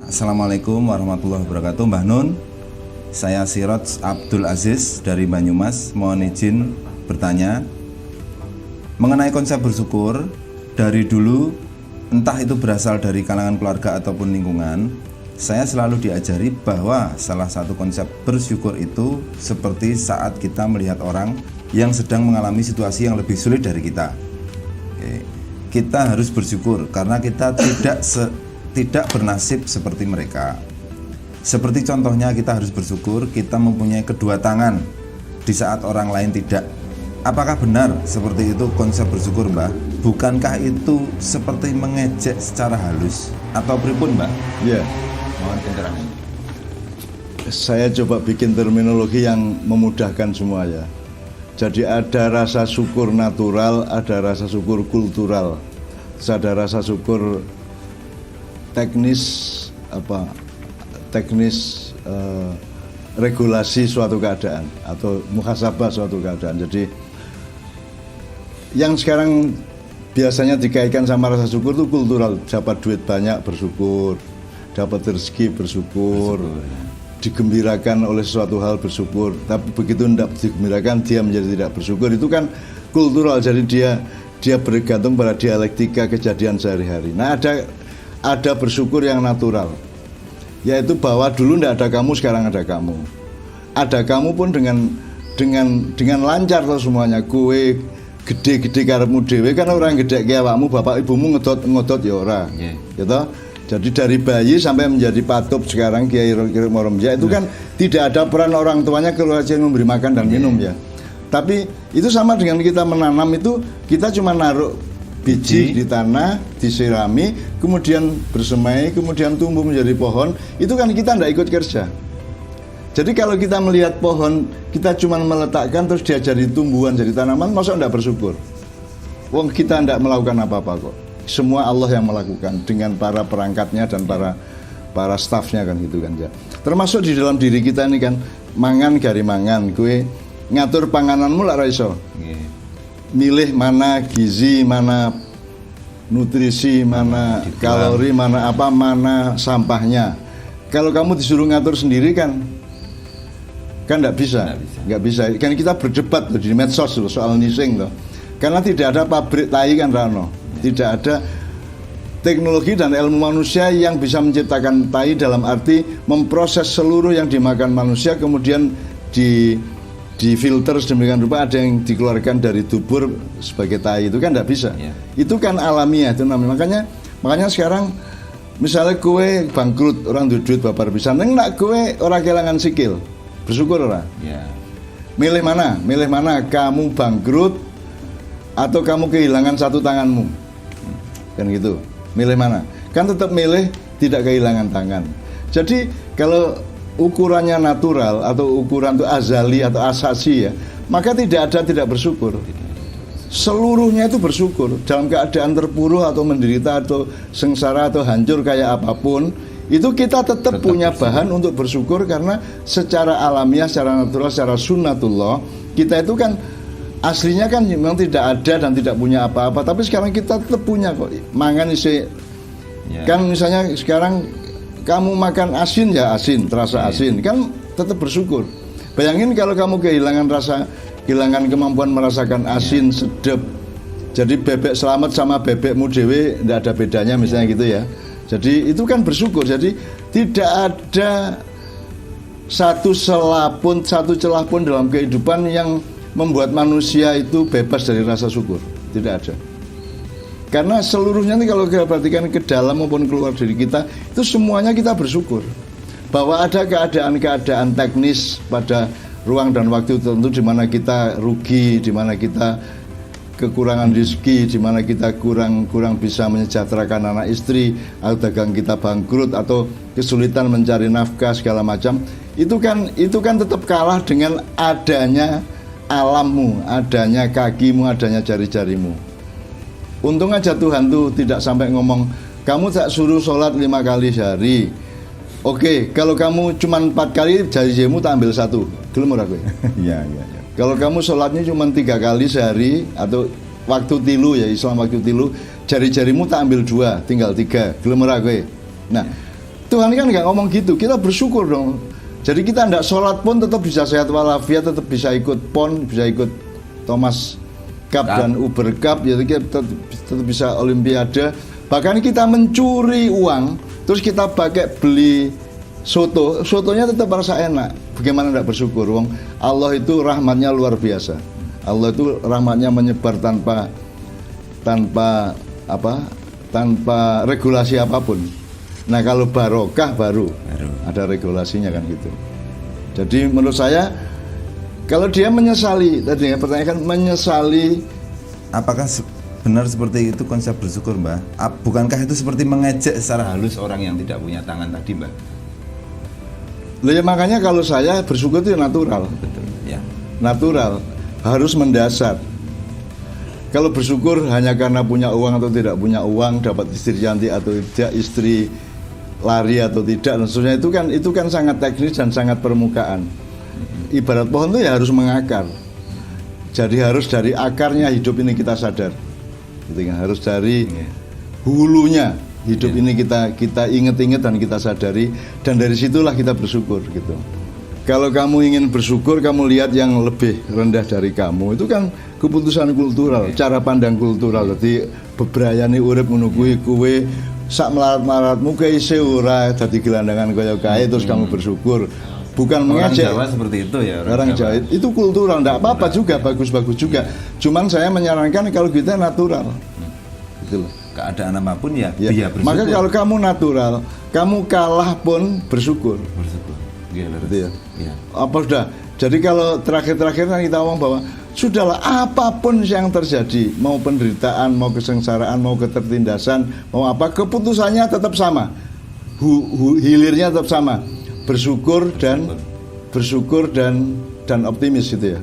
Assalamualaikum warahmatullahi wabarakatuh. Mbah Nun, saya Siroj Abdul Aziz dari Banyumas. Mohon izin bertanya mengenai konsep bersyukur. Dari dulu, entah itu berasal dari kalangan keluarga ataupun lingkungan, saya selalu diajari bahwa salah satu konsep bersyukur itu seperti saat kita melihat orang yang sedang mengalami situasi yang lebih sulit dari kita. Oke. Kita harus bersyukur karena kita tidak bernasib seperti mereka. Seperti contohnya, kita harus bersyukur kita mempunyai kedua tangan di saat orang lain tidak. Apakah benar seperti itu konsep bersyukur, Mbah? Bukankah itu seperti mengejek secara halus atau pripun, Mbah? Ya, Mohon pencerahan. saya coba bikin terminologi yang memudahkan semua ya. Jadi ada rasa syukur natural, ada rasa syukur kultural, ada rasa syukur teknis regulasi suatu keadaan atau muhasabah suatu keadaan. Jadi yang sekarang biasanya dikaitkan sama rasa syukur itu kultural, dapat duit banyak bersyukur, dapat rezeki bersyukur, digembirakan oleh suatu hal bersyukur. Tapi begitu tidak digembirakan dia menjadi tidak bersyukur, itu kan kultural. Jadi dia bergantung pada dialektika kejadian sehari-hari. Nah, ada bersyukur yang natural, yaitu bahwa dulu tidak ada kamu, sekarang ada kamu. Ada kamu pun dengan lancar tuh semuanya. Kue gede-gede karepmu dhewe kan orang gede kayak awakmu, bapak ibumu ngodot ya ora. Gitu. Jadi dari bayi sampai menjadi patub sekarang Kiai Moromja itu kan tidak ada peran orang tuanya keluar memberi makan dan minum ya. Tapi itu sama dengan kita menanam, itu kita cuma naruh biji di tanah, disirami, kemudian bersemai, kemudian tumbuh menjadi pohon. Itu kan kita tidak ikut kerja. Jadi kalau kita melihat pohon, kita cuma meletakkan terus dia jadi tumbuhan, jadi tanaman, masa tidak bersyukur? Wong kita tidak melakukan apa-apa kok. Semua Allah yang melakukan dengan para perangkatnya dan para stafnya kan gitu kan ya. Termasuk di dalam diri kita ini kan, mangan gari mangan, kue ngatur pangananmu lah ra iso. Milih mana gizi, mana nutrisi, mana kalori, mana apa, mana sampahnya. Kalau kamu disuruh ngatur sendiri kan nggak bisa. Kan kita berdebat loh, di medsos loh, soal nising loh. Karena tidak ada pabrik tai kan Rano, tidak ada teknologi dan ilmu manusia yang bisa menciptakan tai dalam arti memproses seluruh yang dimakan manusia kemudian difilter sedemikian rupa, ada yang dikeluarkan dari dubur sebagai tai, itu kan tidak bisa. Itu kan alamiah, itu namanya. Makanya sekarang misalnya kue bangkrut, orang duit babar bisa, nak kue orang kehilangan sikil, bersyukur orang. Milih mana? Kamu bangkrut atau kamu kehilangan satu tanganmu? Kan gitu. Milih mana? Kan tetap milih tidak kehilangan tangan. Jadi kalau ukurannya natural atau ukuran itu azali atau asasi ya, maka tidak ada tidak bersyukur. Seluruhnya itu bersyukur. Dalam keadaan terpuruk atau menderita atau sengsara atau hancur kayak apapun, itu kita tetap punya bahan untuk bersyukur karena secara alamiah, secara natural, secara sunnatullah, kita itu kan aslinya kan memang tidak ada dan tidak punya apa-apa, tapi sekarang kita tetap punya kok. Mangan isi kan misalnya sekarang kamu makan asin ya asin, terasa asin, kan tetap bersyukur. Bayangin kalau kamu kehilangan kemampuan merasakan asin, sedap. Jadi bebek selamat sama bebekmu dewe tidak ada bedanya misalnya gitu ya. Jadi itu kan bersyukur. Jadi tidak ada satu celah pun dalam kehidupan yang membuat manusia itu bebas dari rasa syukur. Tidak ada. Karena seluruhnya ini kalau kita perhatikan ke dalam maupun keluar dari kita, itu semuanya kita bersyukur. Bahwa ada keadaan-keadaan teknis pada ruang dan waktu tertentu di mana kita rugi, di mana kita kekurangan rezeki, di mana kita kurang bisa menyejahterakan anak istri, atau dagang kita bangkrut, atau kesulitan mencari nafkah segala macam, itu kan tetap kalah dengan adanya alammu, adanya kakimu, adanya jari-jarimu. Untung aja Tuhan tuh tidak sampai ngomong kamu tak suruh sholat 5 kali sehari. Oke, kalau kamu cuma 4 kali, jari-jarimu tak ambil 1. Gelem ora kowe? Iya. Kalau kamu sholatnya cuma 3 kali sehari atau waktu tilu ya, Islam waktu tilu, jari-jarimu tak ambil 2, tinggal 3. Gelem ora kowe? Nah, Tuhan kan nggak ngomong gitu. Kita bersyukur dong. Jadi kita nggak sholat pun tetap bisa sehat walafiat, tetap bisa ikut PON, bisa ikut Thomas Cup dan Uber Cup, ya kita tetap bisa Olimpiade. Bahkan kita mencuri uang, terus kita pakai beli sotonya tetap rasa enak. Bagaimana tidak bersyukur? Wong Allah itu rahmatnya luar biasa. Allah itu rahmatnya menyebar tanpa regulasi apapun. Nah kalau barokah baru ada regulasinya kan gitu. Jadi menurut saya kalau dia menyesali, tadi yang pertanyaan menyesali, apakah benar seperti itu konsep bersyukur, Mbah? Bukankah itu seperti mengejek secara halus orang yang tidak punya tangan tadi, Mbah? Loh ya makanya kalau saya bersyukur itu natural. Betul, ya. Natural, harus mendasar. Kalau bersyukur hanya karena punya uang atau tidak punya uang, dapat istri cantik atau tidak, istri lari atau tidak, dan seterusnya itu kan sangat teknis dan sangat permukaan. Ibarat pohon itu ya harus mengakar. Jadi harus dari akarnya hidup ini kita sadar. Gitu kan? Harus dari hulunya hidup ini kita ingat-ingat dan kita sadari, dan dari situlah kita bersyukur gitu. Kalau kamu ingin bersyukur, kamu lihat yang lebih rendah dari kamu, itu kan keputusan kultural, cara pandang kultural. Jadi bebrayani urip ngono kuwi kowe sak melarat-melaratmu ke isi ora dadi gelandangan kaya kae terus kamu bersyukur. Bukan mengejek. Orang Jawa seperti itu ya. Orang Jawa itu kultural, enggak apa-apa juga, bagus-bagus juga. Cuman saya menyarankan kalau kita natural. Gitu loh. Keadaan apapun ya. Bersyukur. Maka kalau kamu natural, kamu kalah pun bersyukur. Bersyukur. Gitu ya. Apa sudah? Jadi kalau terakhir-terakhir kan kita ngomong bahwa sudahlah apapun yang terjadi, mau penderitaan, mau kesengsaraan, mau ketertindasan, mau apa, keputusannya tetap sama, hilirnya tetap sama, bersyukur dan optimis gitu ya.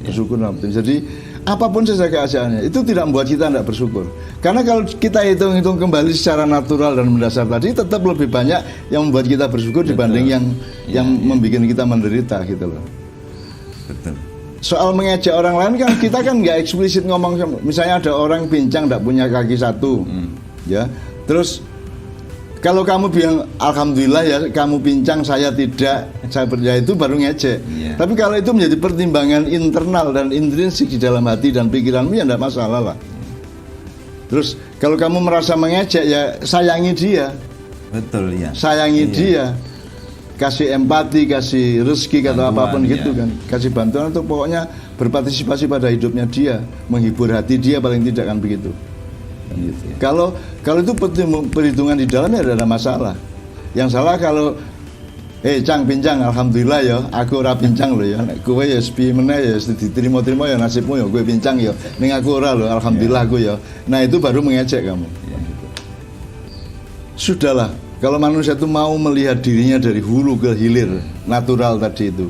Bersyukur dan optimis. Jadi apapun saja keadaannya, itu tidak membuat kita tidak bersyukur. Karena kalau kita hitung-hitung kembali secara natural dan mendasar tadi, tetap lebih banyak yang membuat kita bersyukur dibanding yang membuat kita menderita gitu loh. Betul. Soal mengejek orang lain kan kita kan nggak eksplisit ngomong, misalnya ada orang pincang tidak punya kaki satu, ya. Terus kalau kamu bilang alhamdulillah ya kamu pincang saya tidak, saya percaya, itu baru ngejek. Tapi kalau itu menjadi pertimbangan internal dan intrinsik di dalam hati dan pikiranmu ya tidak masalah lah. Terus kalau kamu merasa mengejek ya sayangi dia. Betul ya. Sayangi dia. Kasih empati, kasih rezeki atau apapun gitu kan, kasih bantuan atau pokoknya berpartisipasi pada hidupnya dia, menghibur hati dia paling tidak kan begitu. Kan gitu. Kalau itu perhitungan di dalamnya tidak ada masalah. Yang salah kalau cang pincang alhamdulillah ya, aku ora pincang loh ya, kowe ya sepi meneh ya diterima-terima ya nasibmu ya, gue pincang ya, ning aku ora loh alhamdulillah aku ya. Nah itu baru mengejek kamu. Sudahlah. Kalau manusia itu mau melihat dirinya dari hulu ke hilir, natural tadi itu,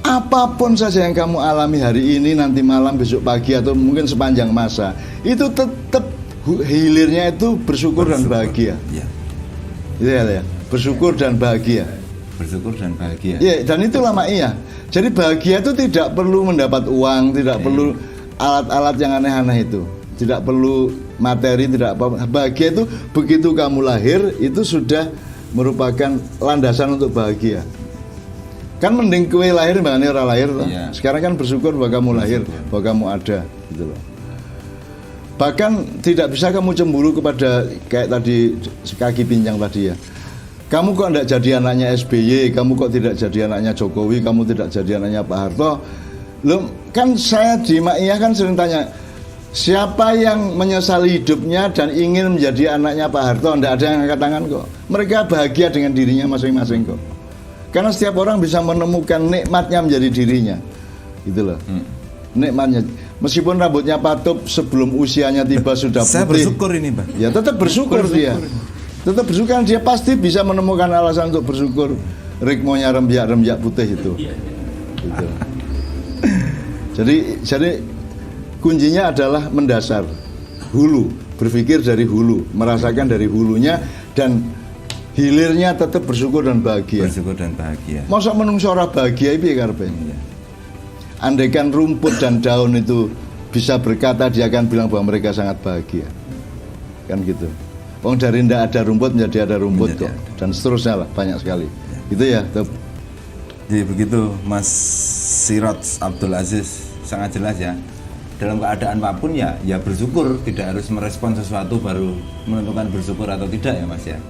apapun saja yang kamu alami hari ini, nanti malam, besok pagi, atau mungkin sepanjang masa, itu tetap hilirnya itu bersyukur dan bahagia. Ya, bersyukur dan bahagia. Bersyukur dan bahagia. Ya, dan itulah makiyah. Jadi bahagia itu tidak perlu mendapat uang, tidak perlu alat-alat yang aneh-aneh itu, tidak perlu materi, tidak apa. Bahagia itu begitu kamu lahir itu sudah merupakan landasan untuk bahagia. Kan mending kue lahir mbakane ora lahir loh. Sekarang kan bersyukur bahwa kamu lahir, bahwa kamu ada gitu loh. Bahkan tidak bisa kamu cemburu kepada kayak tadi kaki pincang tadi ya. Kamu kok tidak jadi anaknya SBY, kamu kok tidak jadi anaknya Jokowi, kamu tidak jadi anaknya Pak Harto. Loh, kan saya di Maiyah kan sering tanya, siapa yang menyesali hidupnya dan ingin menjadi anaknya Pak Harto? Tidak ada yang angkat tangan kok. Mereka bahagia dengan dirinya masing-masing kok. Karena setiap orang bisa menemukan nikmatnya menjadi dirinya, gitu loh. Nikmatnya, meskipun rambutnya patup sebelum usianya tiba sudah putih. Saya bersyukur ini, Pak. Ya tetap bersyukur dia. Tetap bersyukur, dia pasti bisa menemukan alasan untuk bersyukur. Ritmonya rembiak-rembiak putih itu. Gitu. Jadi kuncinya adalah mendasar, hulu, berpikir dari hulu, merasakan dari hulunya, dan hilirnya tetap bersyukur dan bahagia. Bersyukur dan bahagia. Masa menungso ora bahagia piye karepe? Andaikan rumput dan daun itu bisa berkata, dia akan bilang bahwa mereka sangat bahagia. Kan gitu. Wong dari ndak ada rumput menjadi ada rumput Menjadi kok. Dan seterusnya lah, banyak sekali. Itu ya. Jadi begitu Mas Sirot Abdul Aziz, sangat jelas ya. Dalam keadaan apapun ya bersyukur, tidak harus merespon sesuatu baru menentukan bersyukur atau tidak ya Mas ya.